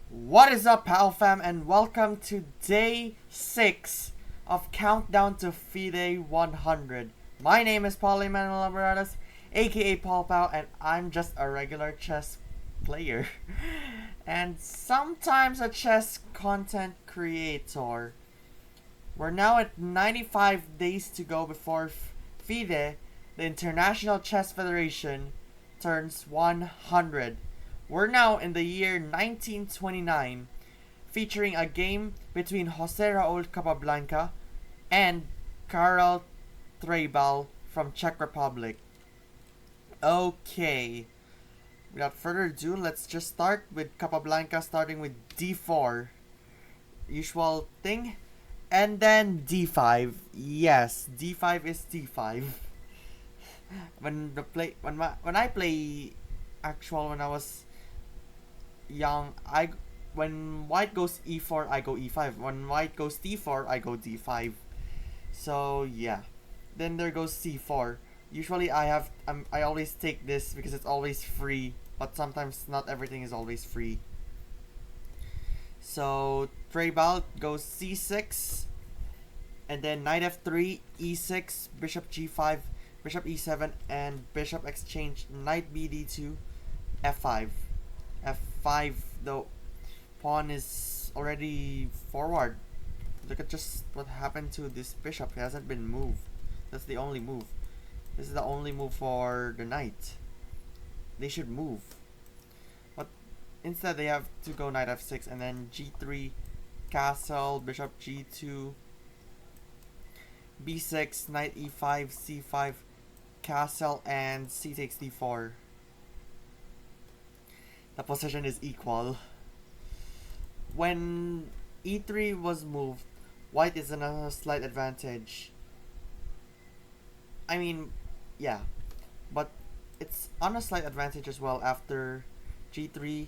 What is up, POW fam, and welcome to day 6 of Countdown to FIDE 100. My name is Paul Emmanuel Habaradas, aka Paul POW, and I'm just a regular chess player. And sometimes a chess content creator. We're now at 95 days to go before FIDE, the International Chess Federation, turns 100. We're now in the year 1929, featuring a game between José Raúl Capablanca and Karel Treybal from Czech Republic. Okay, without further ado, let's just start with Capablanca starting with d4. Usual thing. And then d5. Yes, d5 is d5. When I play when I was young, when white goes e4, I go e5. When white goes d4, I go d5. So yeah, then there goes c4. Usually I always take this because it's always free, but sometimes not everything is always free. So Treybal goes c6, and then knight f3, e6, bishop g5, bishop e7, and bishop exchange, knight bd2, f5. f5, though pawn is already forward. Look at just what happened to this bishop. It hasn't been moved. That's the only move. This is the only move for the knight. They should move, but instead they have to go knight f6 and then g3, castle, bishop g2, b6, knight e5, c5, castle, and c takes d4. The position is equal. When e3 was moved, white is in a slight advantage. I mean, yeah, but it's on a slight advantage as well after g3,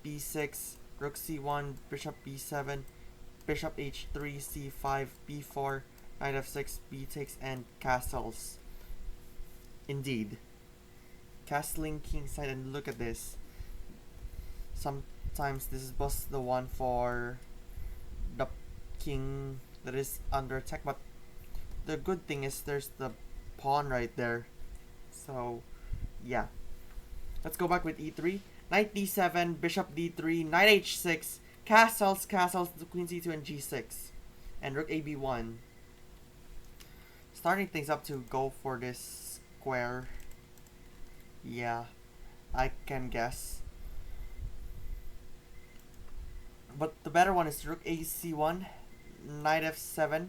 b6, rook c1, bishop b7, bishop h3, c5, b4, knight f6, b takes, and castles. Indeed. Castling kingside, and look at this. Sometimes this is just the one for the king that is under attack, but the good thing is there's the pawn right there. So yeah, let's go back with e3, knight d7, bishop d3, knight h6, castles, queen c2, and g6, and rook ab1. Starting things up to go for this square. Yeah, I can guess. But the better one is rook ac1, knight f7,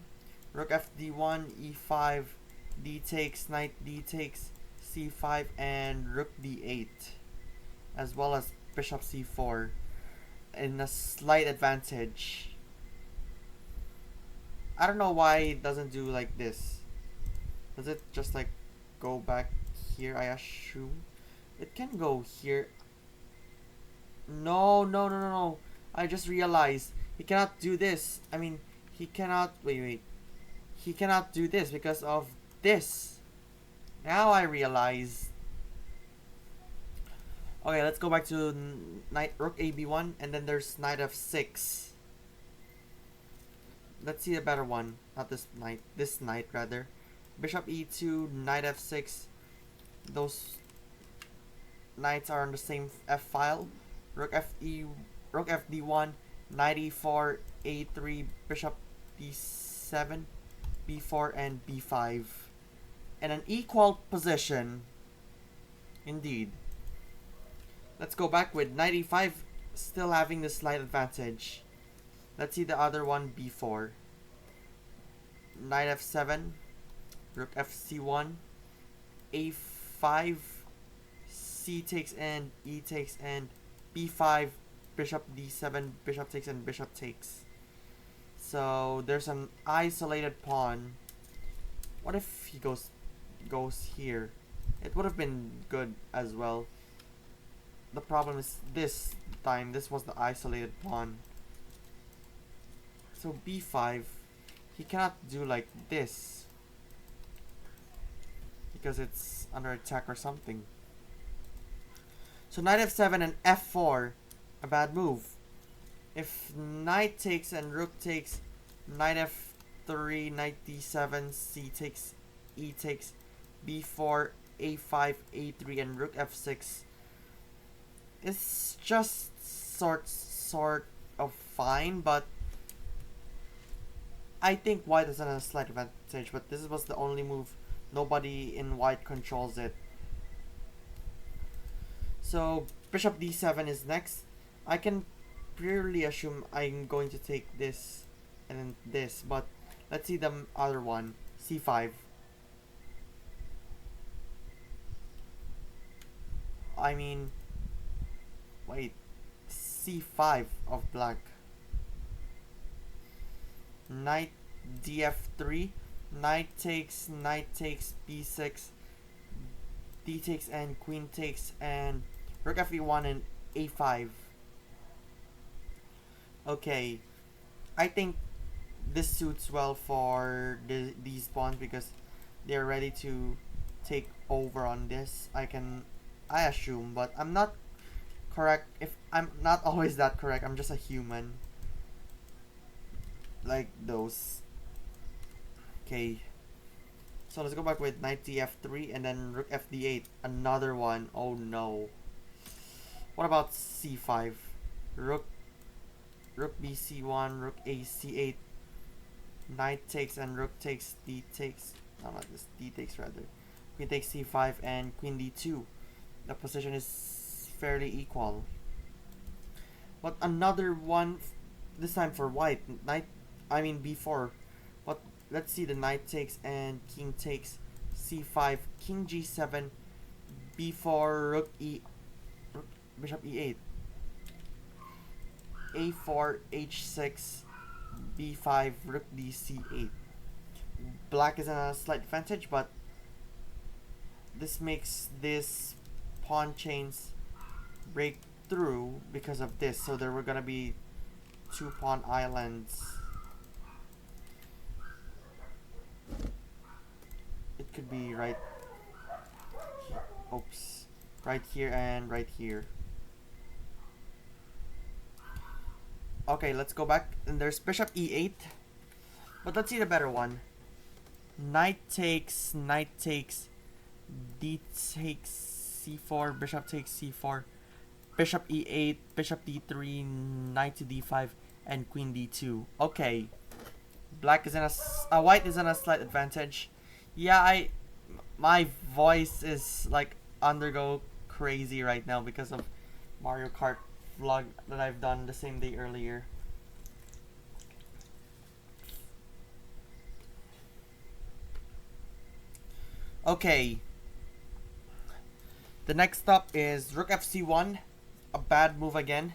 rook fd1, e5, d takes, knight d takes, c5, and rook d8, as well as bishop c4 in a slight advantage. I don't know why it doesn't do like this. Does it just like go back here? I assume it can go here. No. I just realized he cannot do this. I mean, he cannot. Wait. He cannot do this because of this. Now I realize. Okay, let's go back to knight rook ab1, and then there's knight f6. Let's see a better one. Not this knight. This knight rather. Bishop e2, knight f6. Those knights are on the same f file. Rook fd1, knight e4, a3, bishop d7, b4, and b5. And an equal position. Indeed. Let's go back with knight e5 still having the slight advantage. Let's see the other one, b4. Knight f7, rook fc1, a5, c takes and e takes, and b5, bishop d7, bishop takes, and bishop takes. So there's an isolated pawn. What if he goes here? It would have been good as well. The problem is this time this was the isolated pawn. So b5, he cannot do like this. He because it's under attack or something. So knight f7 and f4, a bad move. If knight takes and rook takes, knight f3, knight d7, c takes, e takes, b4, a5, a3, and rook f6. It's just sort of fine, but I think white is in a slight advantage, but this was the only move. Nobody in white controls it. So bishop d7 is next. I can purely assume I'm going to take this and then this, but let's see the other one. c5. I mean, wait, c5 of black. Knight df3, knight takes, b6, d takes and queen takes, and rook fe1 and a5. Okay, I think this suits well for these pawns because they're ready to take over on this. I assume, but I'm not correct. If I'm not always that correct, I'm just a human. Like those. Okay. So let's go back with knight df3 and then rook fd8. Another one. Oh no. What about c5? Rook bc1, rook a c8. Knight takes and rook takes, d takes. No, not this. D takes rather. Queen takes c5 and queen d2. The position is fairly equal. But another one, this time for white. b4. But let's see the knight takes and king takes, c5, king g7, b4, bishop e8, a4, h6, b5, rook dc8. Black is in a slight advantage, but this makes this pawn chains break through because of this. So there were gonna be 2 pawn islands. It could be right here and right here. Okay, let's go back. And there's bishop e8. But let's see the better one. Knight takes, d takes c4, bishop takes c4, bishop e8, bishop d3, knight to d5, and queen d2. Okay. Black is in white is in a slight advantage. Yeah, my voice is like undergo crazy right now because of Mario Kart vlog that I've done the same day earlier. Okay. The next up is rook fc1. A bad move again.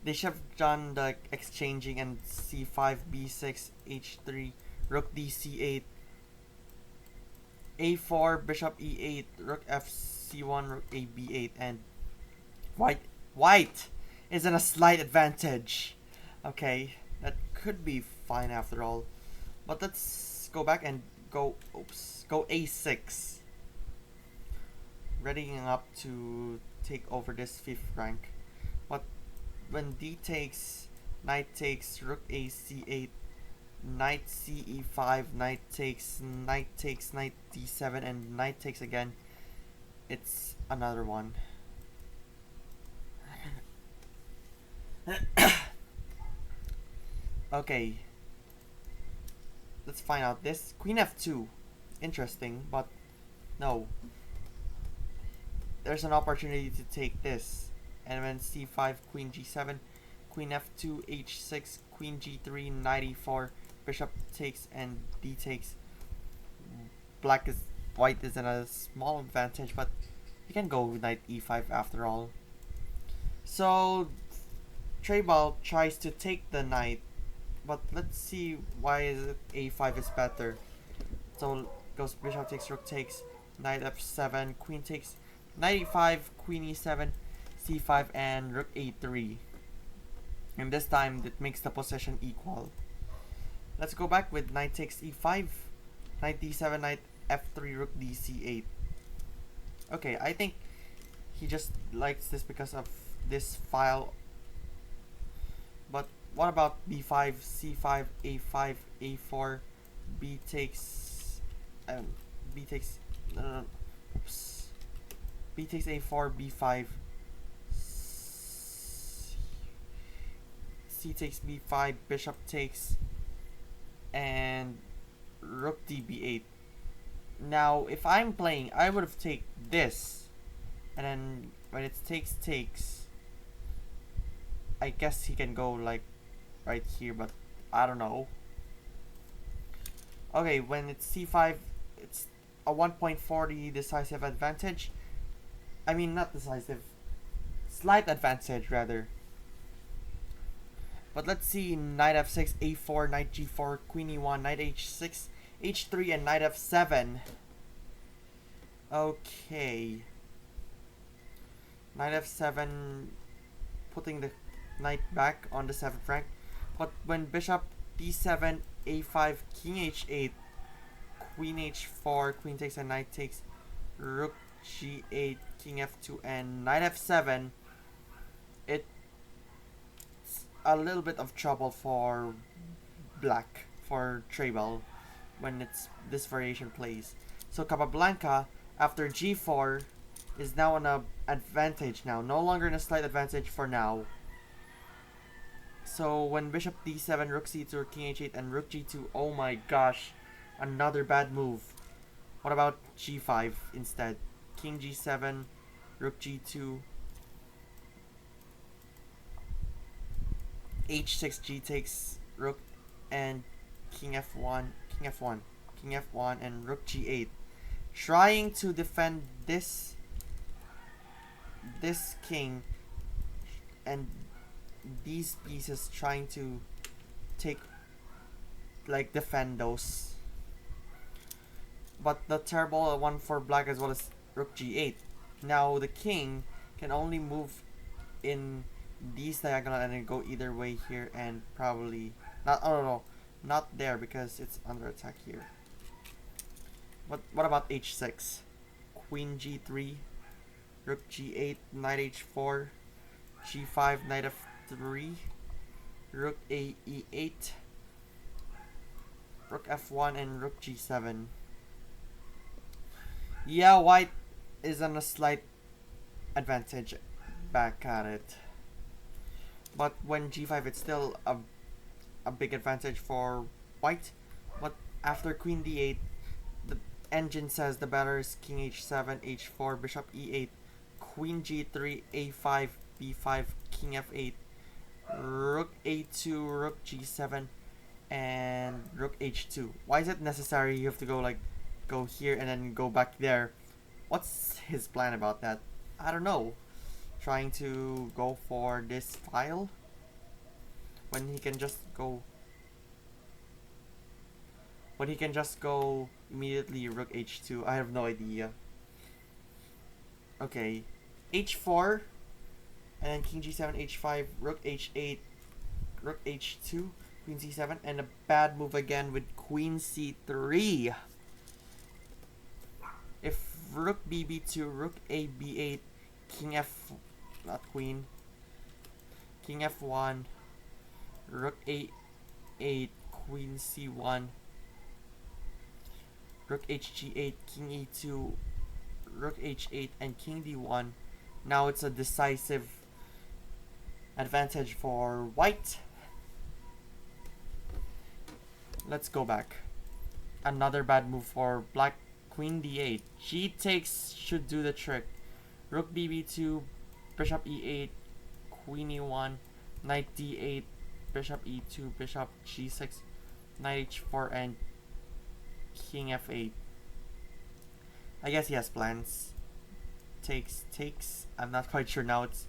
They should have done the exchanging and c5, b6, h3, rook dc8, a4, bishop e8, rook fc1, rook a b8, and white is in a slight advantage. Okay, that could be fine after all. But let's go back and go a6. Readying up to take over this 5th rank. But when d takes, knight takes, rook a c8, knight ce5, knight takes, knight d7, and knight takes again, it's another one. Okay, let's find out this. Queen f2, interesting, but no. There's an opportunity to take this. And then c5, queen g7, queen f2, h6, queen g3, knight e4, bishop takes and d takes. White is in a small advantage, but you can go with knight e5 after all. So Treybal tries to take the knight, but let's see why is it a5 is better. So goes bishop takes, rook takes, knight f7, queen takes, knight e5, queen e7, c5, and rook a3. And this time it makes the position equal. Let's go back with knight takes e5, knight d7, knight f3, rook d c8. Okay, I think he just likes this because of this file. But what about b5, c5, a5, a4, b takes, b takes, oops, b takes a4, b5, c takes b5, bishop takes, and rook d b8. Now, if I'm playing, I would have taken this, and then when it takes, I guess he can go like right here, but I don't know. Okay, when it's c5, it's a 1.40 decisive advantage. I mean, not decisive, slight advantage rather. But let's see, knight f6, a4, knight g4, queen e1, knight h6, h3, and knight f7. Okay. Knight f7, putting the knight back on the 7th rank. But when bishop d7, a5, king h8, queen h4, queen takes and knight takes, rook g8, king f2, and knight f7, it's a little bit of trouble for black, for Treybal, when it's this variation plays. So Capablanca, after g4, is now on an advantage now, no longer in a slight advantage for now. So when bishop d7, rook c2, king h8, and rook g2, oh my gosh, another bad move. What about g5 instead? King g7, rook g2, h6, g takes, rook, and king f1, king f1, king f1, and rook g8. Trying to defend this king and these pieces, trying to take, like, defend those. But the terrible one for black as well as rook g8. Now the king can only move in these diagonal and then go either way here, and probably not, oh no, not there because it's under attack here. What about h6? Queen g3, rook g8, knight h4, g5, knight f3, rook a e8, rook f1, and rook g7. Yeah, white is on a slight advantage back at it. But when g5, it's still a big advantage for white. But after queen d8, the engine says the better is king h7, h4, bishop e8, queen g3, a5, b5, king f8, rook a2, rook g7, and rook h2. Why is it necessary you have to go here and then go back there? What's his plan about that? I don't know. Trying to go for this file when he can just go immediately rook h2. I have no idea. Okay, h4, and then king g7, h5, rook h8, rook h2, queen c7, and a bad move again with queen c3. If rook bb2, rook a b8, king f, not queen, king f1, rook a8, queen c1, rook hg8, king e2, rook h8, and king d1. Now it's a decisive advantage for white. Let's go back. Another bad move for black. Queen d8. G takes should do the trick. Rook bb2, bishop e8, queen e1, knight d8, bishop e2, bishop g6, knight h4, and king f8. I guess he has plans. Takes. I'm not quite sure now. It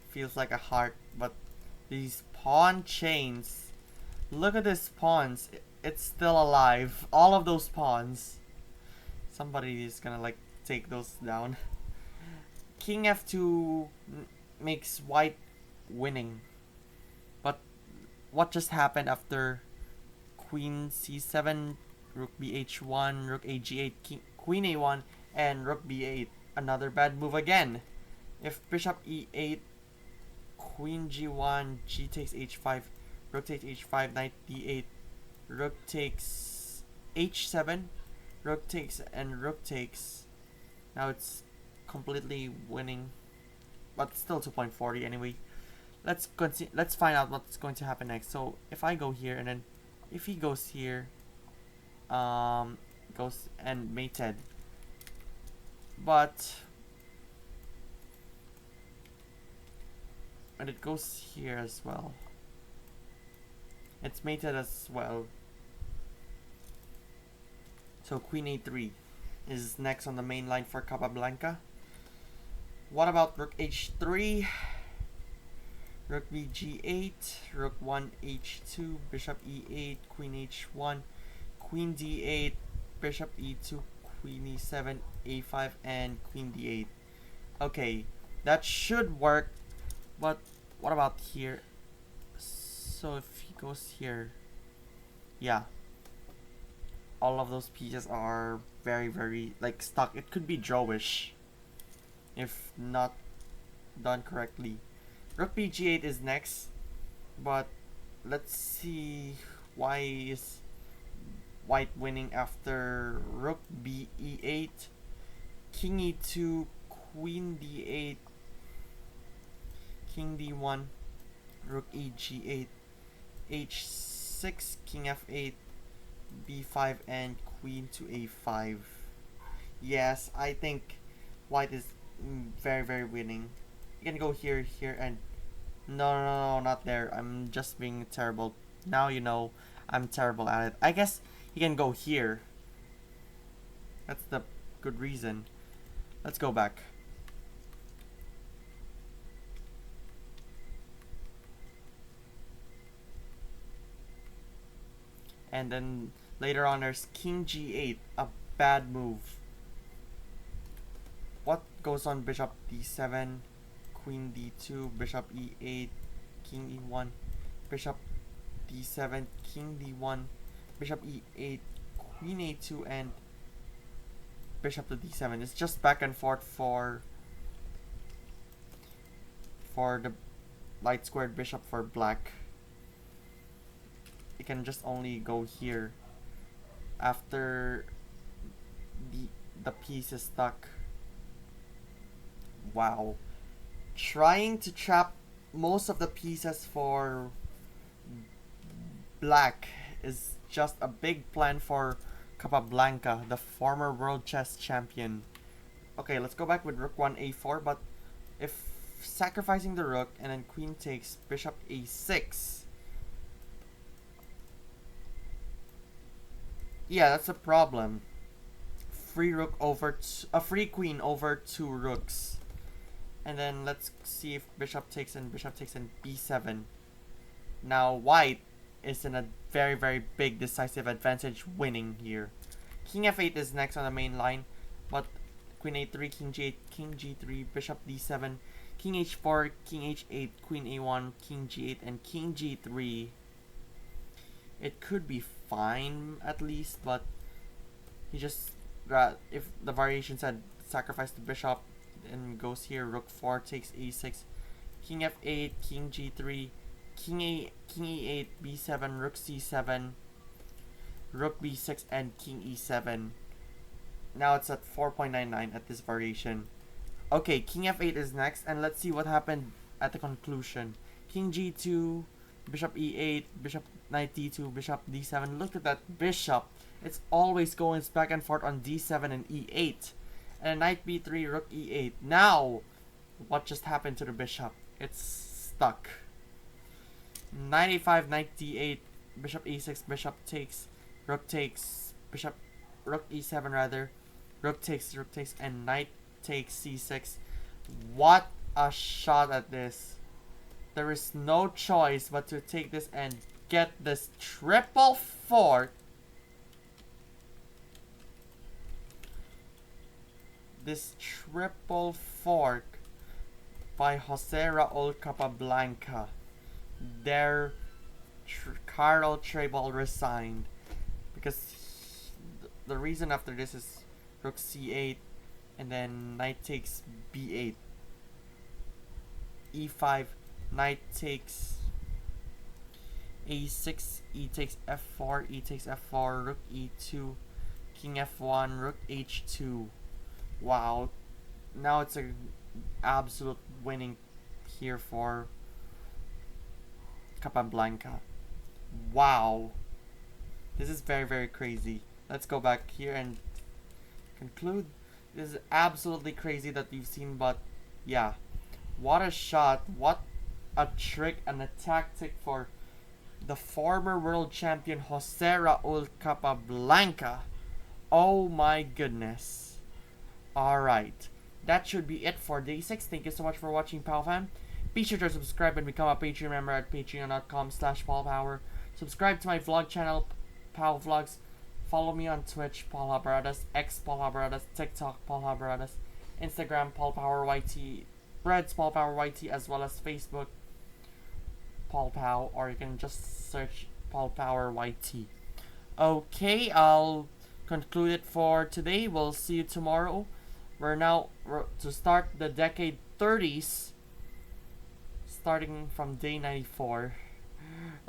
feels like a heart, but these pawn chains. Look at this pawns. It's still alive. All of those pawns. Somebody is gonna take those down. King f2 makes white winning. But what just happened after queen c7 rook bh1, rook ag8, queen a1, and rook b8. Another bad move again. If bishop e8, queen g1, g takes h5, rook takes h5, knight d8, rook takes h7, rook takes, and rook takes. Now it's completely winning, but still 2.40 anyway. Let's find out what's going to happen next. So if I go here, and then if he goes here, goes and mated, but and it goes here as well. It's mated as well. So queen a3 is next on the main line for Capablanca. What about rook h3? Rook b g8, rook 1 h2, bishop e8, queen h1, queen d8, bishop e2, queen e7, a5, and queen d8. Okay, that should work, but what about here? So if he goes here, yeah, all of those pieces are very like stuck. It could be drawish if not done correctly. Rook b g8 is next, but let's see why is white winning after rook b e8, king e2, queen d8, king d1, rook e g8, h6, king f8, b5, and queen to a5. Yes, I think white is very winning. You can go here, and no, not there. I'm just being terrible. Now you know I'm terrible at it. I guess you can go here. That's the good reason. Let's go back. And then later on there's king g8, a bad move. What goes on bishop d7, queen d2, bishop e8, king e1, bishop d7, king d1, bishop e8, queen a2, and bishop to d7. It's just back and forth for the light squared bishop for black. You can just only go here after the piece is stuck. Wow. Trying to trap most of the pieces for black is just a big plan for Capablanca, the former world chess champion. Okay, let's go back with rook 1 a4, but if sacrificing the rook and then queen takes bishop a6, yeah, that's a problem. Free rook over a free queen over 2 rooks. And then let's see if bishop takes and b7. Now white is in a very big decisive advantage, winning here. King f8 is next on the main line, but queen a3, king g8, king g3, bishop d7, king h4, king h8, queen a1, king g8, and king g3. It could be fine at least, but he just if the variation said sacrifice the bishop and goes here, rook 4 takes a6, king f8, king g3, king e8, b7, rook c7, rook b6, and king e7. Now it's at 4.99 at this variation. Okay, king f8 is next, and let's see what happened at the conclusion. King g2, bishop e8, bishop knight d2, bishop d7. Look at that bishop. It's always going back and forth on d7 and e8. And knight b3, rook e8. Now, what just happened to the bishop? It's stuck. Knight a5, knight d8, bishop e6, bishop takes, rook takes, bishop, rook e7 rather, rook takes, and knight takes c6. What a shot at this. There is no choice but to take this and get this triple fork. This triple fork by José Raúl Capablanca. There, Karel Treybal resigned because the reason after this is rook c8, and then knight takes b8, e5, knight takes a6, e takes f4, e takes f4, rook e2, king f1, rook h2. Wow, now it's a absolute winning here for Capablanca. Wow, this is very, very crazy. Let's go back here and conclude. This is absolutely crazy that we've seen, but yeah, what a shot, what a trick and a tactic for the former world champion José Raúl Capablanca. Oh my goodness. Alright, that should be it for day 6. Thank you so much for watching, POW fam. Be sure to subscribe and become a Patreon member at patreon.com/PaulPower. Subscribe to my vlog channel, POW Vlogs. Follow me on Twitch, Paul Habaradas, X Paul Habaradas, TikTok, Paul Habaradas, Instagram, Paul Power YT, Threads, Paul Power YT, as well as Facebook, Paul POW, or you can just search Paul Power YT. Okay, I'll conclude it for today. We'll see you tomorrow. We're now to start the decade 30s, starting from day 94.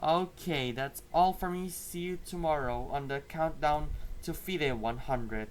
Okay, that's all for me. See you tomorrow on the countdown to FIDE 100.